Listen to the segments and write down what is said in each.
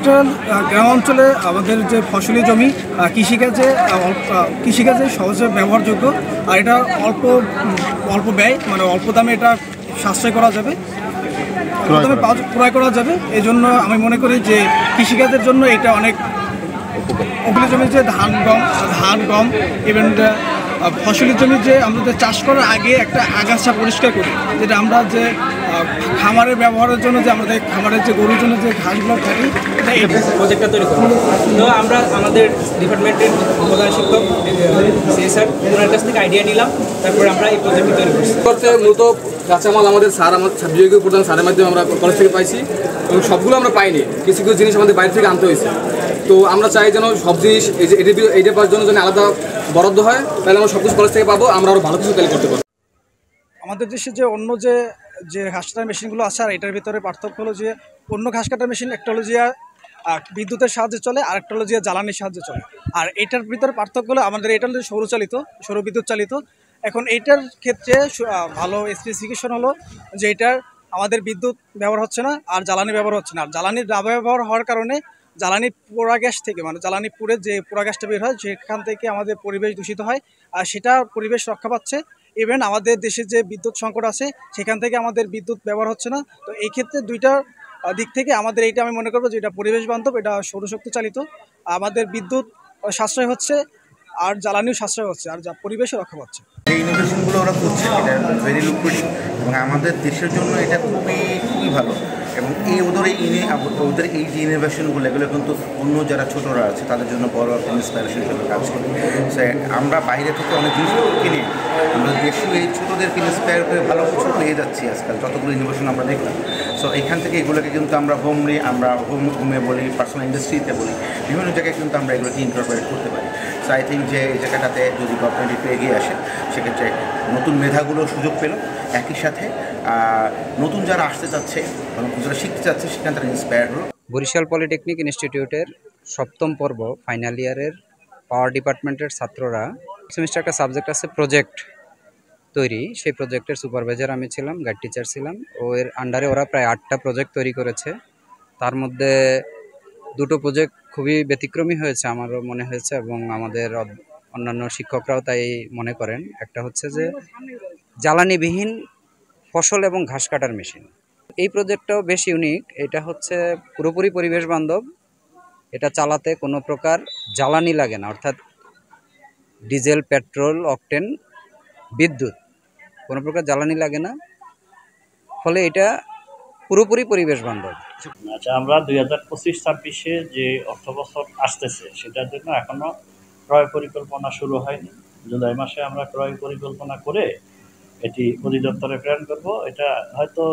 Coastal গ্রাম অঞ্চলে আমাদের যে ফসলি জমি কৃষিকাজে সহজে ব্যবহারযোগ্য, আর এটা অল্প ব্যয়, মানে অল্প দামে এটা সাশ্রয় করা যাবে, ক্রয় করা যাবে। এই জন্য আমি মনে করি যে কৃষিকাজের জন্য এটা অনেক উপকূলীয় জমি, যে ধান গম ইভেন ফসলের জমি যে আমাদের চাষ করার আগে একটা আগাছা পরিষ্কার করি, যেটা আমরা যে খামারের ব্যবহারের জন্য যে আমাদের খামারের যে গরুর জন্য যে ঘাসগুলো থাকি, প্রজেক্টটা তৈরি করি। তো আমরা আমাদের ডিপার্টমেন্টের প্রধান শিক্ষক স্যার ওনার কাছ থেকে আইডিয়া নিলাম, তারপরে আমরা এই প্রজেক্টটা তৈরি করছি। মূলত কাঁচামাল আমাদের বিভাগীয় প্রধান স্যারের মাধ্যমে আমরা কলেজ থেকে পাইছি, এবং সবগুলো আমরা পাইনি, কিছু কিছু জিনিস আমাদের বাইরে থেকে আনতে হয়েছে। তো আমরা চাই যেন সব জিনিস এইটা পাওয়ার জন্য যেন আলাদা বরাদ্দ হয়, তাহলে আমরা সব কিছু কলেজ থেকে পাবো, আমরা আরও ভালো কিছু তাহলে করতে পারবো। আমাদের দেশে যে অন্য যে ঘাস কাটার মেশিনগুলো আছে, আর এটার ভিতরে পার্থক্য হলো যে অন্য ঘাস কাটার মেশিন একটা হলো যে বিদ্যুতের সাহায্যে চলে, আর একটা হলো যে জ্বালানির সাহায্যে চলে। আর এটার ভিতরে পার্থক্য হলো আমাদের এটা হলো সৌরবিদ্যুৎ চালিত। এখন এইটার ক্ষেত্রে ভালো স্পেসিফিকেশন হলো যে এটার আমাদের বিদ্যুৎ ব্যবহার হচ্ছে না, আর জ্বালানি ব্যবহার হচ্ছে না। আর জ্বালানির না ব্যবহার হওয়ার কারণে জ্বালানি পোড়া গ্যাস থেকে, মানে জ্বালানি পুড়ে যে পোড়া গ্যাসটা বের হয়, সেখান থেকে আমাদের পরিবেশ দূষিত হয়, আর সেটা পরিবেশ রক্ষা পাচ্ছে। ইভেন আমাদের দেশে যে বিদ্যুৎ সংকট আছে, সেখান থেকে আমাদের বিদ্যুৎ ব্যবহার হচ্ছে না। তো এই ক্ষেত্রে দুইটা দিক থেকে আমাদের এইটা আমি মনে করবো যে এটা পরিবেশ বান্ধব, এটা সৌরশক্তি চালিত, আমাদের বিদ্যুৎ সাশ্রয় হচ্ছে, আর জ্বালানিও সাশ্রয় হচ্ছে, আর যা পরিবেশও রক্ষা পাচ্ছে। যে ইনোভেশনগুলো ওরা করছে এটা ভেরি লুক্রেটিভ, এবং আমাদের দেশের জন্য এটা খুবই ভালো। এবং ওদের এই যে ইনোভেশনগুলো, এগুলো কিন্তু অন্য যারা ছোটরা আছে তাদের জন্য বড় একটা ইন্সপিরেশন হিসেবে কাজ করে। আমরা বাইরে থেকে অনেক জিনিস কিনে আমরা দেশেও এই ছোটোদেরকে ইন্সপায়ার করে ভালো কিছু পেয়ে যাচ্ছি আজকাল, যতগুলো ইনোভেশন আমরা দেখলাম। সো এখান থেকে এগুলোকে কিন্তু আমরা হোমে বলি, পার্সোনাল ইন্ডাস্ট্রিতে বলি, বিভিন্ন জায়গায় কিন্তু আমরা এগুলোকে ইনকর্পোরেট করতে পারি। সো আই থিঙ্ক যে এই জায়গাটাতে যদি গভর্নমেন্ট একটু এগিয়ে আসে, সেক্ষেত্রে নতুন মেধাগুলো সুযোগ পেল, একই সাথে নতুন যারা আসতে চাচ্ছে, যারা শিখতে চাচ্ছে, সেখানে তারা ইন্সপায়ার হলো। বরিশাল পলিটেকনিক ইনস্টিটিউটের সপ্তম পর্ব ফাইনাল ইয়ারের পাওয়ার ডিপার্টমেন্টের ছাত্ররা সেমিস্টার একটা সাবজেক্ট আছে প্রজেক্ট তৈরি, সেই প্রজেক্টের সুপারভাইজার আমি ছিলাম, গাইড টিচার ছিলাম। এর আন্ডারে ওরা প্রায় 8টা প্রজেক্ট তৈরি করেছে। তার মধ্যে 2টো প্রজেক্ট খুবই ব্যতিক্রমী হয়েছে আমারও মনে হয়েছে, এবং আমাদের অন্যান্য শিক্ষকরাও তাই মনে করেন। একটা হচ্ছে যে জ্বালানিবিহীন ফসল এবং ঘাস কাটার মেশিন। এই প্রজেক্টটাও বেশ ইউনিক। এটা হচ্ছে পুরোপুরি পরিবেশ বান্ধব, এটা চালাতে কোনো প্রকার জ্বালানি লাগে না, অর্থাৎ ডিজেল, পেট্রোল, অকটেন, বিদ্যুৎ কোনো প্রকার জ্বালানি লাগে না, ফলে এটা পুরোপুরি পরিবেশ বান্ধব। আচ্ছা, আমরা 2025-26 যে অর্থবছর আসতেছে সেটার জন্য এখনো ক্রয় পরিকল্পনা শুরু হয়নি। জুলাই মাসে আমরা ক্রয় পরিকল্পনা করে এটি অধিদপ্তরে প্রেরণ করব। এটা হয়তো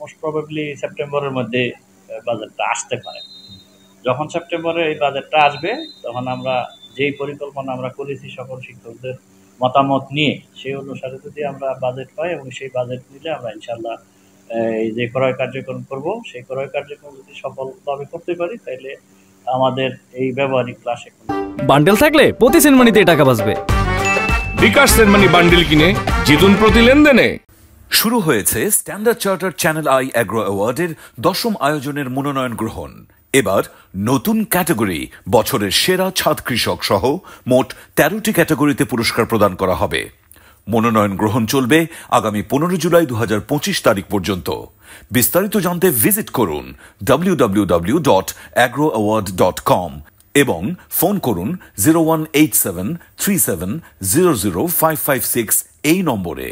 মোস্ট প্রবাবলি সেপ্টেম্বরের মধ্যে বাজেটটা আসতে পারে। যখন সেপ্টেম্বরে এই বাজেটটা আসবে, তখন আমরা যেই পরিকল্পনা আমরা করেছি সকল শিক্ষকদের মতামত নিয়ে, সেই অনুসারে যদি আমরা বাজেট পাই এবং সেই বাজেট নিলে আমরা ইনশাল্লাহ এই যে ক্রয় কার্যক্রম করব, সেই ক্রয় কার্যক্রম যদি সফলভাবে করতে পারি, তাহলে আমাদের এই ব্যবহারিক ক্লাসে বান্ডেল থাকলে প্রতি সেনমানিতে টাকা বাঁচবে। বিকাশ সেনমানি বান্ডেল কিনে জিতুন প্রতি লেনদেনে। শুরু হয়েছে standard charter channel i agro অ্যাওয়ার্ডের 10ম আয়োজনের মনোনয়ন গ্রহণ। এবার নতুন ক্যাটাগরি বছরের সেরা ছাদ কৃষক সহ মোট 13টি ক্যাটাগরিতে পুরস্কার প্রদান করা হবে। মনোনয়ন গ্রহণ চলবে আগামী 15 জুলাই 2025 তারিখ পর্যন্ত। বিস্তারিত জানতে ভিজিট করুন www.agroaward.com এবং ফোন করুন 018737000556 এই নম্বরে।